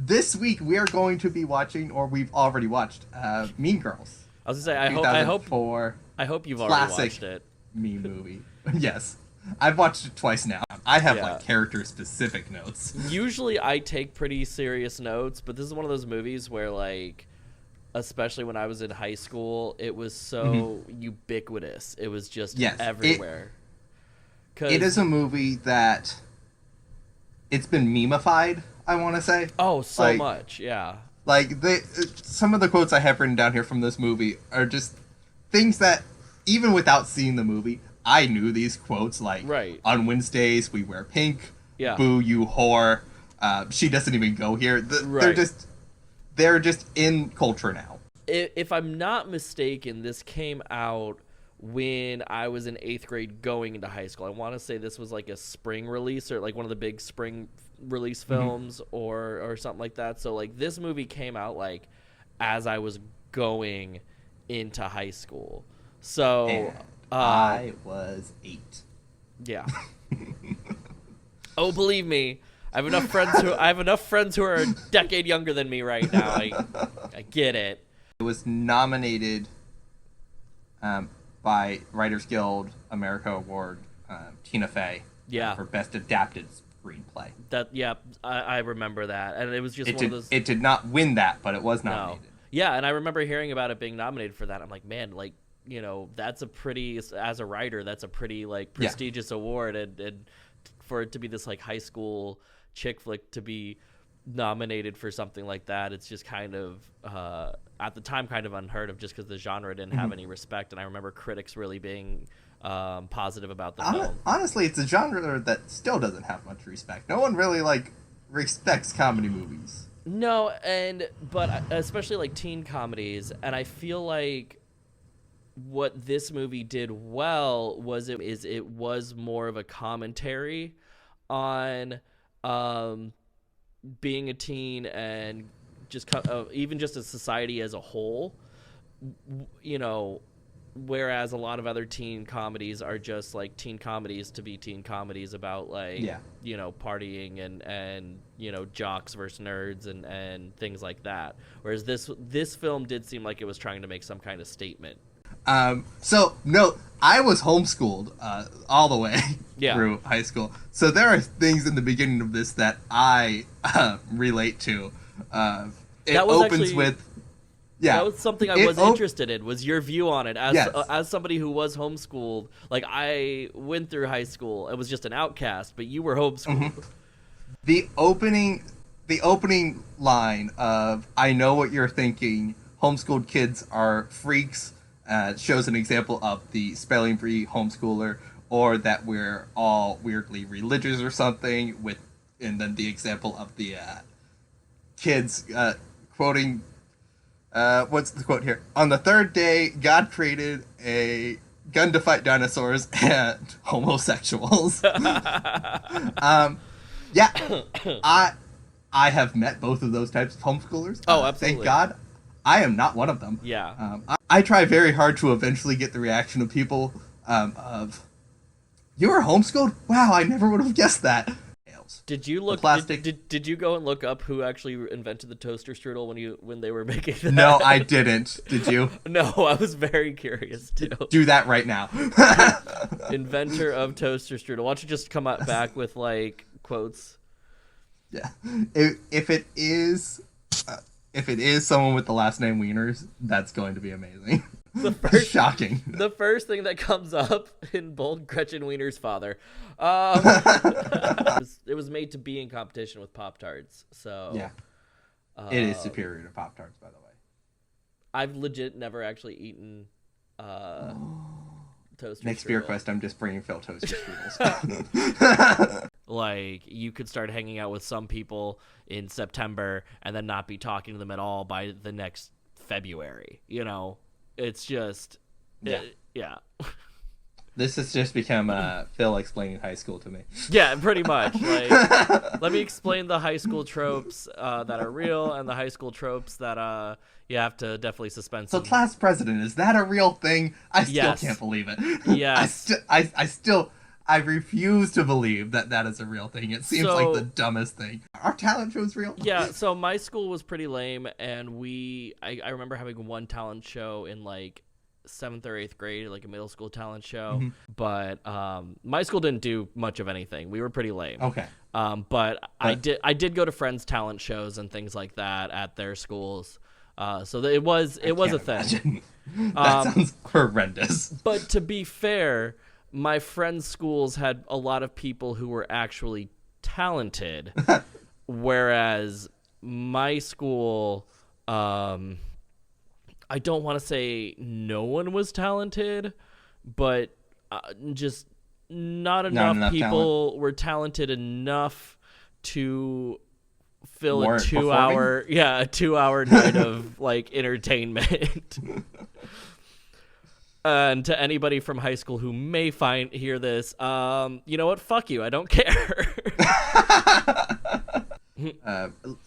this week we are going to be watching, or we've already watched, Mean Girls. I was gonna say, I hope you've already watched it. Mean movie. Yes. I've watched it twice now. I have like character-specific notes. Usually I take pretty serious notes, but this is one of those movies where, like, especially when I was in high school, it was so ubiquitous. It was just everywhere. It is a movie that it's been meme-ified, I want to say. Oh, so much, yeah. Like, some of the quotes I have written down here from this movie are just things that, even without seeing the movie, I knew these quotes. Like, on Wednesdays, we wear pink. Yeah. Boo, you whore. She doesn't even go here. They're just in culture now. If I'm not mistaken, this came out when I was in 8th grade going into high school. I want to say this was like a spring release, or like one of the big spring release films, or something like that. So like this movie came out like as I was going into high school. So and I was 8. Yeah. Oh, believe me, I have enough friends who are a decade younger than me right now. I get it. It was nominated by Writers Guild America Award, Tina Fey, for Best Adapted Screenplay. I remember that, and it was just one of those. It did not win that, but it was nominated. No. Yeah, and I remember hearing about it being nominated for that. I'm like, man, like, you know, that's a pretty, as a writer, that's a pretty like prestigious award, and for it to be this like high school chick flick to be nominated for something like that, it's just kind of at the time kind of unheard of, just because the genre didn't have any respect. And I remember critics really being positive about the film. Honestly, it's a genre that still doesn't have much respect. No one really like respects comedy movies. No, but especially like teen comedies, and I feel like what this movie did well was it was more of a commentary on being a teen and just even just a society as a whole, you know, whereas a lot of other teen comedies are just like teen comedies to be teen comedies about like you know, partying and you know, jocks versus nerds and things like that, whereas this film did seem like it was trying to make some kind of statement. So no, I was homeschooled all the way through high school. So there are things in the beginning of this that I relate to. That was something I was interested in, was your view on it as somebody who was homeschooled. Like, I went through high school. It was just an outcast, but you were homeschooled. The opening line of "I know what you're thinking. Homeschooled kids are freaks." Shows an example of the spelling bee homeschooler, or that we're all weirdly religious or something. And then the example of the kids quoting, what's the quote here? On the third day, God created a gun to fight dinosaurs and homosexuals. I have met both of those types of homeschoolers. Oh, absolutely. Thank God. I am not one of them. Yeah. I try very hard to eventually get the reaction of people of, "You were homeschooled? Wow, I never would have guessed that." Did you look? Did you go and look up who actually invented the toaster strudel when they were making that? No, I didn't. Did you? No, I was very curious too. Do that right now. Inventor of toaster strudel. Why don't you just come back with like quotes? Yeah, if it is someone with the last name Wieners, that's going to be amazing. Shocking. The first thing that comes up in bold, Gretchen Wiener's father. It was made to be in competition with Pop-Tarts. So yeah, it is superior to Pop-Tarts, by the way. I've legit never actually eaten toaster Next strudel. beer quest, I'm just bringing Phil toaster strudels. Like, you could start hanging out with some people in September and then not be talking to them at all by the next February. You know, it's just, yeah. This has just become Phil explaining high school to me. Yeah, pretty much. Like, let me explain the high school tropes that are real and the high school tropes that you have to definitely suspend. So class president, is that a real thing? I still can't believe it. Yes. I refuse to believe that that is a real thing. It seems like the dumbest thing. Are talent shows real? Yeah, so my school was pretty lame, and I remember having one talent show in like 7th or 8th grade, like a middle school talent show. Mm-hmm. But my school didn't do much of anything. We were pretty lame. Okay. But I did go to friends' talent shows and things like that at their schools. So it was a thing. That sounds horrendous. But to be fair, my friends' schools had a lot of people who were actually talented, whereas my school, I don't want to say no one was talented, but just not enough people were talented enough to fill a 2-hour night of like entertainment. And to anybody from high school who may hear this, you know what? Fuck you. I don't care.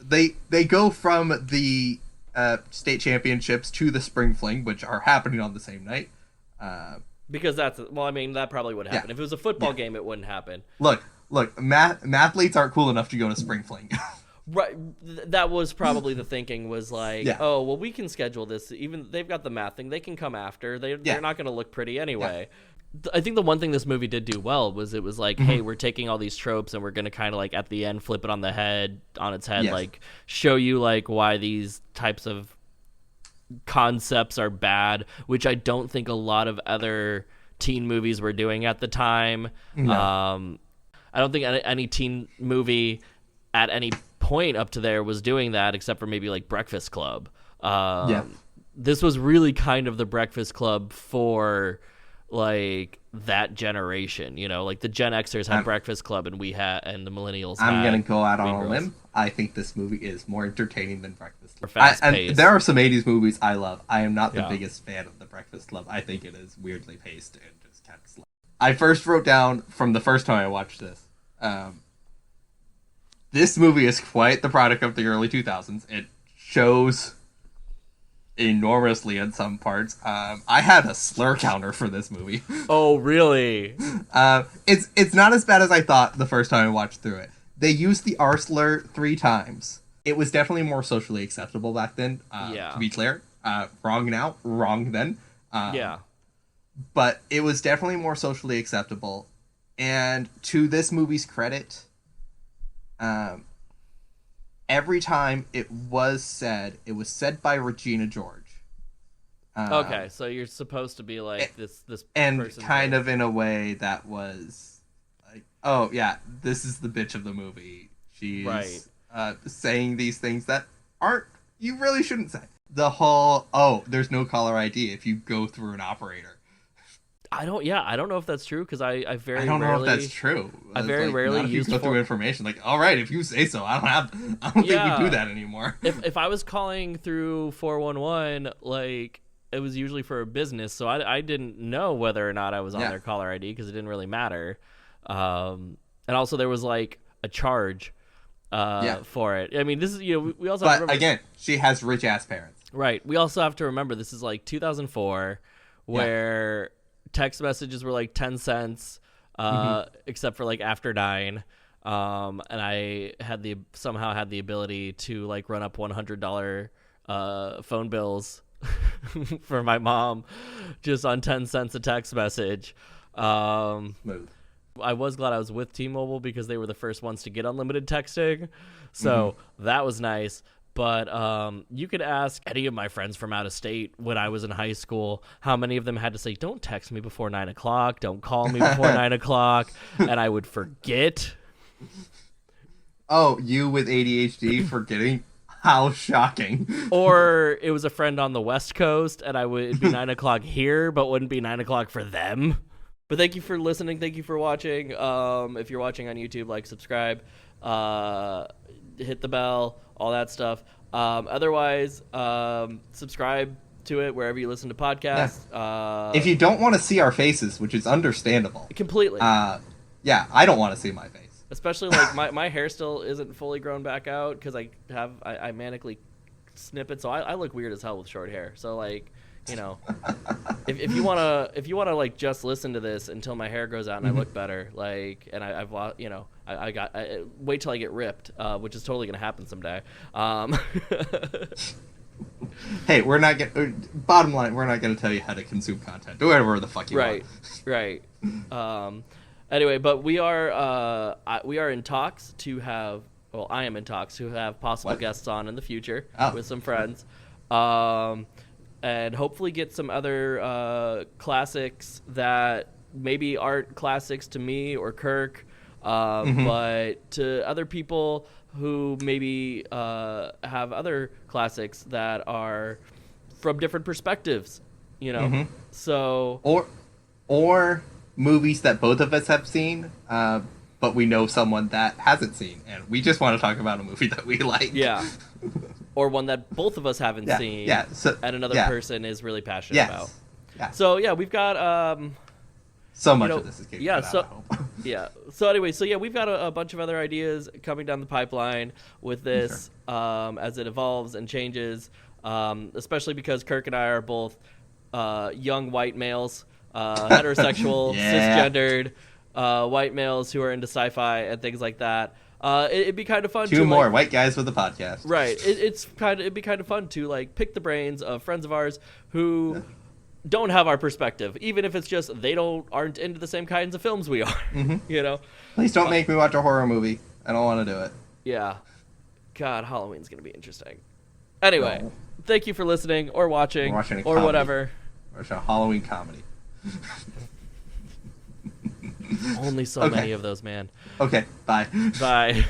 They go from the state championships to the spring fling, which are happening on the same night. Because that probably would happen. If it was a football game, it wouldn't happen. Look, mathletes aren't cool enough to go to spring fling. Right, that was probably the thinking, was like, oh, well, we can schedule this. Even they've got the math thing; they can come after. They're not going to look pretty anyway. Yeah. I think the one thing this movie did do well was it was like, hey, we're taking all these tropes and we're going to kind of like at the end flip it on its head, like show you like why these types of concepts are bad, which I don't think a lot of other teen movies were doing at the time. No. I don't think any teen movie at any point up to there was doing that, except for maybe like Breakfast Club. This was really kind of the Breakfast Club for like that generation, you know, like the Gen Xers had Breakfast Club and the millennials I'm gonna go out on a limb. I think this movie is more entertaining than Breakfast Club. And there are some 80s movies I love. I am not the biggest fan of the Breakfast Club. I think it is weirdly paced and just kind of slow. I first wrote down from the first time I watched this, this movie is quite the product of the early 2000s. It shows enormously in some parts. I had a slur counter for this movie. Oh, really? It's not as bad as I thought the first time I watched through it. They used the R slur 3 times. It was definitely more socially acceptable back then. To be clear, wrong now, wrong then. But it was definitely more socially acceptable. And to this movie's credit, every time it was said by Regina George. Okay, so you're supposed to be like this and kind of in a way that was like, oh yeah, this is the bitch of the movie. She's saying these things that you really shouldn't say. The whole, there's no caller ID if you go through an operator. I don't know if that's true, because I don't know if that's true. I very rarely use go through information. Like, all right, if you say so, I don't think we do that anymore. If I was calling through 411, like, it was usually for a business, so I didn't know whether or not I was on their caller ID, because it didn't really matter. And also there was like a charge for it. I mean, this is, we also have to remember, again, she has rich ass parents. Right. We also have to remember this is like 2004, where text messages were like 10 cents, except for like after 9. And I somehow had the ability to like run up $100 phone bills for my mom just on 10 cents a text message. Smooth. I was glad I was with T-Mobile because they were the first ones to get unlimited texting. So that was nice. But you could ask any of my friends from out of state when I was in high school how many of them had to say, don't text me before 9 o'clock. Don't call me before 9 o'clock. And I would forget. Oh, you with ADHD forgetting? How shocking. Or it was a friend on the West Coast and it'd be 9 o'clock here, but wouldn't be 9 o'clock for them. But thank you for listening. Thank you for watching. If you're watching on YouTube, like, subscribe, hit the bell, all that stuff. Otherwise, subscribe to it wherever you listen to podcasts. Yeah. If you don't want to see our faces, which is understandable. Completely. I don't want to see my face. Especially like my hair still isn't fully grown back out because I manically snip it, so I look weird as hell with short hair. So like, you know, if you wanna like just listen to this until my hair grows out and I look better, like, and I've lost, you know, wait till I get ripped, which is totally gonna happen someday. Hey, we're not gonna. Bottom line, we're not gonna tell you how to consume content. Do whatever the fuck you want. Right. Anyway, but we are in talks to have. Well, I am in talks to have possible guests on in the future with some friends, and hopefully get some other classics that maybe aren't classics to me or Kirk, but to other people who maybe have other classics that are from different perspectives, you know. So or movies that both of us have seen, but we know someone that hasn't seen, and we just want to talk about a movie that we like. Yeah. Or one that both of us haven't seen, and another person is really passionate about. Yeah. So yeah, we've got so much of this is getting out, So anyway, we've got a bunch of other ideas coming down the pipeline with this as it evolves and changes, especially because Kirk and I are both young white males, heterosexual, cisgendered white males who are into sci-fi and things like that. It'd be kind of fun. Two more white guys with a podcast, right? It'd be kind of fun to like pick the brains of friends of ours who don't have our perspective, even if it's just they aren't into the same kinds of films we are. You know. Please don't make me watch a horror movie. I don't want to do it. Yeah. God, Halloween's gonna be interesting. Anyway, thank you for listening or watching or whatever. Watch a Halloween comedy. Only so many of those, man. Okay, bye. Bye.